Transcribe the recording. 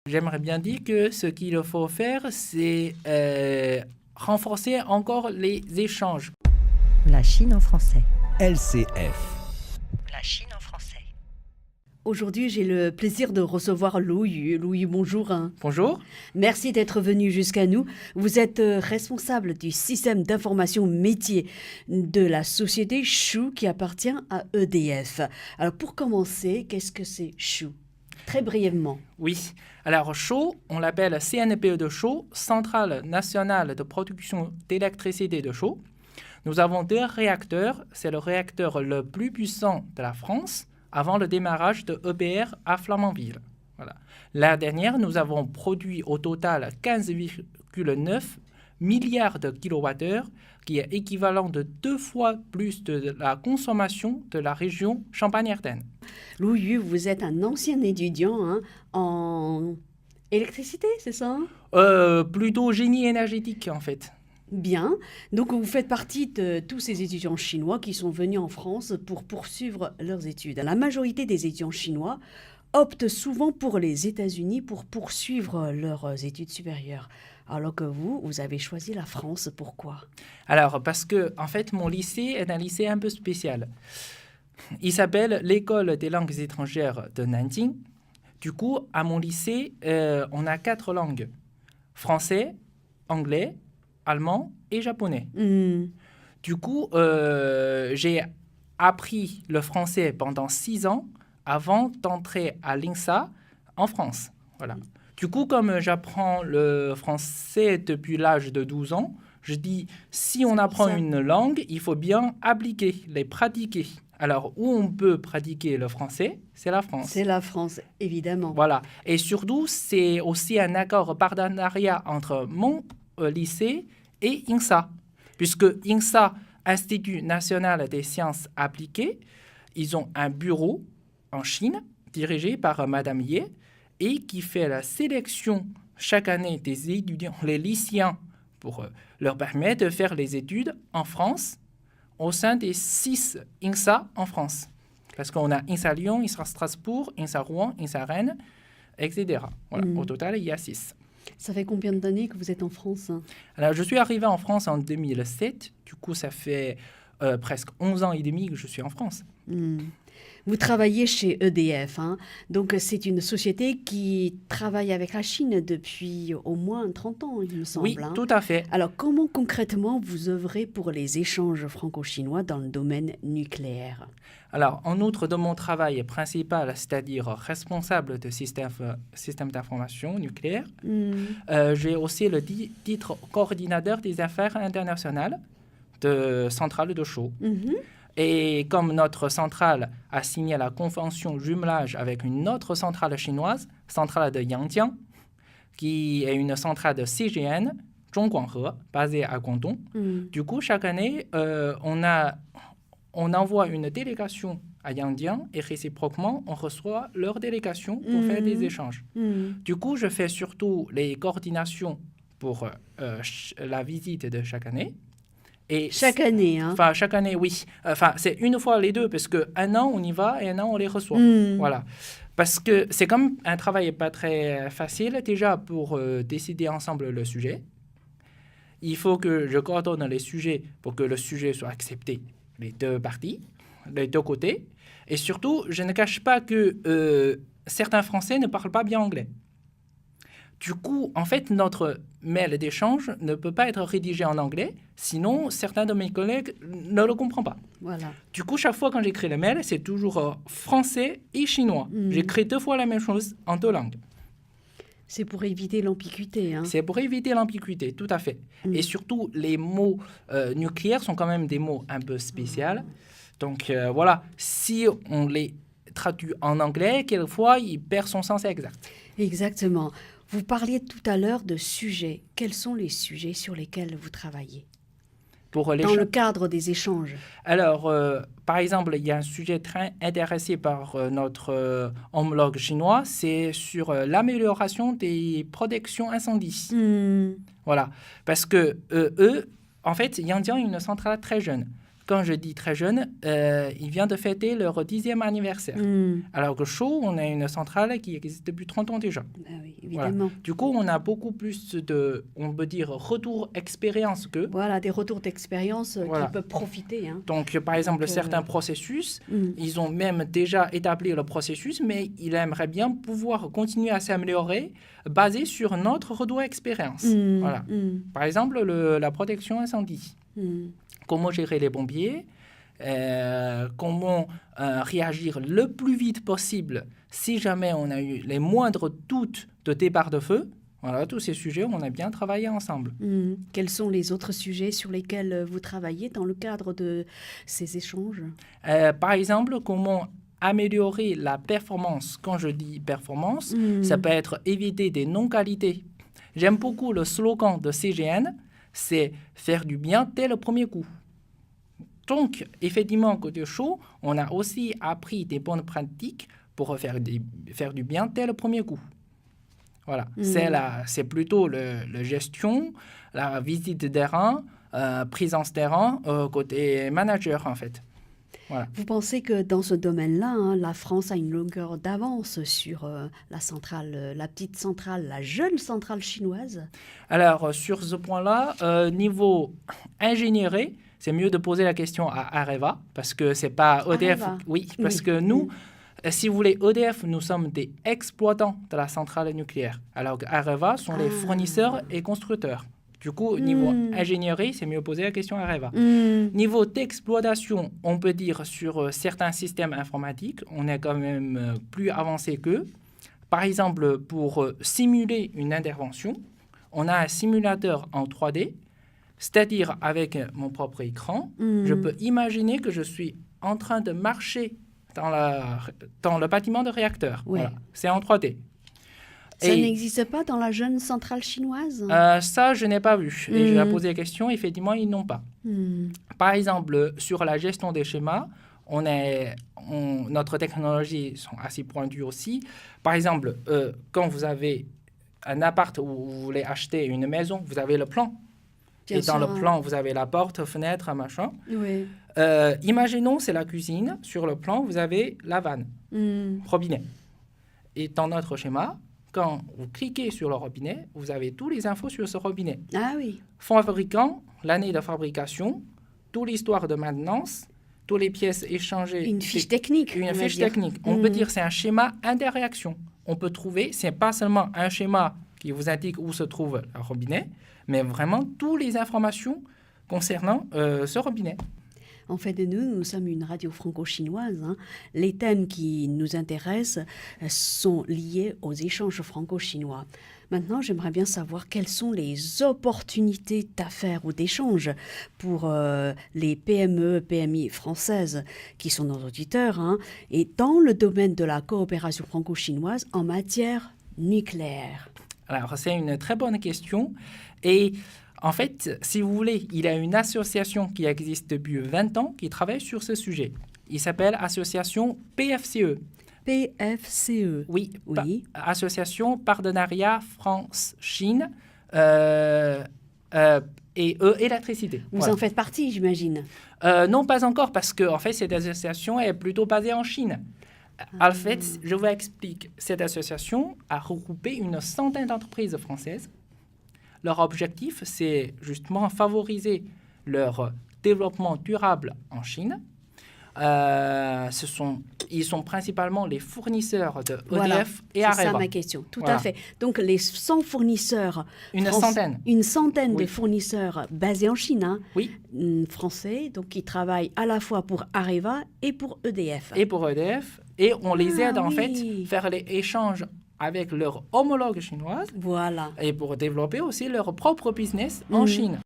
J'aimerais bien dire que ce qu'il faut faire, c'est renforcer encore les échanges. La Chine en français. LCF. La Chine en français. Aujourd'hui, j'ai le plaisir de recevoir Louis. Louis, bonjour. Bonjour. Merci d'être venu jusqu'à nous. Vous êtes responsable du système d'information métier de la société Chou qui appartient à EDF. Alors pour commencer, qu'est-ce que c'est Chou? Très brièvement. Oui. Alors, Chaux, on l'appelle CNPE de Chaux, Centrale nationale de production d'électricité de Chaux. Nous avons 2 réacteurs. C'est le réacteur le plus puissant de la France avant le démarrage de EPR à Flamanville. Voilà. L'année dernière, nous avons produit au total 15,9 milliards de kilowattheures, qui est équivalent de 2 fois plus de la consommation de la région Champagne-Ardenne. Louis, vous êtes un ancien étudiant en électricité, c'est ça? Plutôt génie énergétique, en fait. Bien. Donc, vous faites partie de tous ces étudiants chinois qui sont venus en France pour poursuivre leurs études. La majorité des étudiants chinois optent souvent pour les États-Unis pour poursuivre leurs études supérieures. Alors que vous avez choisi la France. Pourquoi? Alors, parce que, en fait, mon lycée est un lycée un peu spécial. Il s'appelle l'École des langues étrangères de Nanjing. Du coup, à mon lycée, on a 4 langues. Français, anglais, allemand et japonais. Du coup, j'ai appris le français pendant 6 ans avant d'entrer à l'INSA en France. Voilà. Du coup, comme j'apprends le français depuis l'âge de 12 ans, je dis, si on apprend une langue, il faut bien appliquer, les pratiquer. Alors, où on peut pratiquer le français, c'est la France. C'est la France, évidemment. Voilà. Et surtout, c'est aussi un accord partenariat entre mon lycée et INSA. Puisque INSA, Institut national des sciences appliquées, ils ont un bureau en Chine dirigé par Madame Ye et qui fait la sélection chaque année des étudiants, les lycéens, pour leur permettre de faire les études en France au sein des 6 INSA en France. Parce qu'on a INSA Lyon, INSA Strasbourg, INSA Rouen, INSA Rennes, etc. Voilà. Au total, il y a 6. Ça fait combien d'années que vous êtes en France? Alors, je suis arrivé en France en 2007. Du coup, ça fait presque 11 ans et demi que je suis en France. Vous travaillez chez EDF, donc c'est une société qui travaille avec la Chine depuis au moins 30 ans, il me semble. Oui, tout à fait. Alors, comment concrètement vous œuvrez pour les échanges franco-chinois dans le domaine nucléaire? Alors, en outre de mon travail principal, c'est-à-dire responsable de système d'information nucléaire, j'ai aussi le titre coordinateur des affaires internationales de Centrale de Chaux. Et comme notre centrale a signé la convention jumelage avec une autre centrale chinoise, centrale de Yangjiang, qui est une centrale de CGN, Zhongguanghe, basée à Guangdong. Du coup, chaque année, on envoie une délégation à Yangjiang et réciproquement, on reçoit leur délégation pour faire des échanges. Du coup, je fais surtout les coordinations pour la visite de chaque année. Et chaque année, Enfin, chaque année, oui. Enfin, c'est une fois les deux, parce qu'un an, on y va et un an, on les reçoit. Voilà. Parce que c'est comme un travail pas très facile, déjà, pour décider ensemble le sujet. Il faut que je coordonne les sujets pour que le sujet soit accepté, les 2 parties, les 2 côtés. Et surtout, je ne cache pas que certains Français ne parlent pas bien anglais. Du coup, en fait, notre mail d'échange ne peut pas être rédigé en anglais, sinon certains de mes collègues ne le comprennent pas. Voilà. Du coup, chaque fois quand j'écris le mail, c'est toujours français et chinois. J'écris 2 fois la même chose en 2 langues. C'est pour éviter l'ambiguïté. C'est pour éviter l'ambiguïté, tout à fait. Et surtout, les mots nucléaires sont quand même des mots un peu spéciaux. Donc voilà, si on les traduit en anglais, quelquefois, il perd son sens exact. Exactement. Vous parliez tout à l'heure de sujets. Quels sont les sujets sur lesquels vous travaillez Pour dans le cadre des échanges? Alors, par exemple, il y a un sujet très intéressé par notre homologue chinois, c'est sur l'amélioration des protections incendies. Voilà, parce que eux, en fait, Yangjiang est une centrale très jeune. quand je dis très jeune, ils viennent de fêter leur 10e anniversaire. Alors que Chaux, on a une centrale qui existe depuis 30 ans déjà. Ah oui, évidemment. Voilà. Du coup, on a beaucoup plus de, on peut dire, retour expérience qu'eux. Voilà, des retours d'expérience Voilà. qui peuvent profiter. Hein. Donc, par exemple, Donc, certains processus, Mm. ils ont même déjà établi le processus, mais ils aimeraient bien pouvoir continuer à s'améliorer basé sur notre retour expérience. Voilà. Par exemple, la protection incendie. Comment gérer les pompiers, comment réagir le plus vite possible si jamais on a eu les moindres doutes de départ de feu. Voilà, tous ces sujets, on a bien travaillé ensemble. Quels sont les autres sujets sur lesquels vous travaillez dans le cadre de ces échanges? Par exemple, comment améliorer la performance. Quand je dis performance, ça peut être éviter des non-qualités. J'aime beaucoup le slogan de CGN, c'est faire du bien dès le premier coup. Donc, effectivement, côté Chaux, on a aussi appris des bonnes pratiques pour faire du bien dès le premier coup. Voilà, c'est plutôt la gestion, la visite de terrain, présence terrain, côté manager en fait. Voilà. Vous pensez que dans ce domaine-là, hein, la France a une longueur d'avance sur la centrale, la petite centrale, la jeune centrale chinoise? Alors, sur ce point-là, niveau ingénierie, c'est mieux de poser la question à Areva, parce que c'est pas EDF. Areva. Oui, parce que nous, si vous voulez, EDF, nous sommes des exploitants de la centrale nucléaire, alors qu'Areva sont les fournisseurs et constructeurs. Du coup, niveau ingénierie, c'est mieux poser la question à Areva. Niveau d'exploitation, on peut dire sur certains systèmes informatiques, on est quand même plus avancé qu'eux. Par exemple, pour simuler une intervention, on a un simulateur en 3D, c'est-à-dire avec mon propre écran, je peux imaginer que je suis en train de marcher dans le bâtiment de réacteur. Ouais. Voilà. C'est en 3D. Ça n'existe pas dans la jeune centrale chinoise? Ça, je n'ai pas vu. Et je vais poser la question, effectivement, ils n'ont pas. Par exemple, sur la gestion des schémas, notre technologie sont assez pointues aussi. Par exemple, quand vous avez un appart où vous voulez acheter une maison, vous avez le plan. Bien sûr, dans le plan, vous avez la porte, fenêtre, machin. Oui. Imaginons, c'est la cuisine. Sur le plan, vous avez la vanne, robinet. Et dans notre schéma, quand vous cliquez sur le robinet, vous avez toutes les infos sur ce robinet. Ah oui. Fabricant, l'année de fabrication, toute l'histoire de maintenance, toutes les pièces échangées. Une fiche technique. Une fiche technique. On peut dire que c'est un schéma interréaction. On peut trouver, c'est pas seulement un schéma qui vous indique où se trouve le robinet, mais vraiment toutes les informations concernant ce robinet. En fait, nous sommes une radio franco-chinoise. Hein. Les thèmes qui nous intéressent sont liés aux échanges franco-chinois. Maintenant, j'aimerais bien savoir quelles sont les opportunités d'affaires ou d'échanges pour les PME, PMI françaises qui sont nos auditeurs, hein, et dans le domaine de la coopération franco-chinoise en matière nucléaire. Alors, c'est une très bonne question. Et en fait, si vous voulez, il y a une association qui existe depuis 20 ans qui travaille sur ce sujet. Il s'appelle Association PFCE. PFCE. Oui, oui. Association Partenariat France-Chine et électricité. Vous en faites partie, j'imagine? Non, pas encore, parce que en fait, cette association est plutôt basée en Chine. En fait, je vous explique. Cette association a regroupé une centaine d'entreprises françaises. Leur objectif, c'est justement favoriser leur développement durable en Chine. Ils sont principalement les fournisseurs de EDF et Areva. C'est ça ma question, tout à fait. Donc les 100 fournisseurs, une centaine de fournisseurs basés en Chine, hein, oui. Français, donc qui travaillent à la fois pour Areva et pour EDF. Et pour EDF, et on les aide en fait à faire les échanges avec leurs homologues chinoises. Voilà. Et pour développer aussi leur propre business en Chine.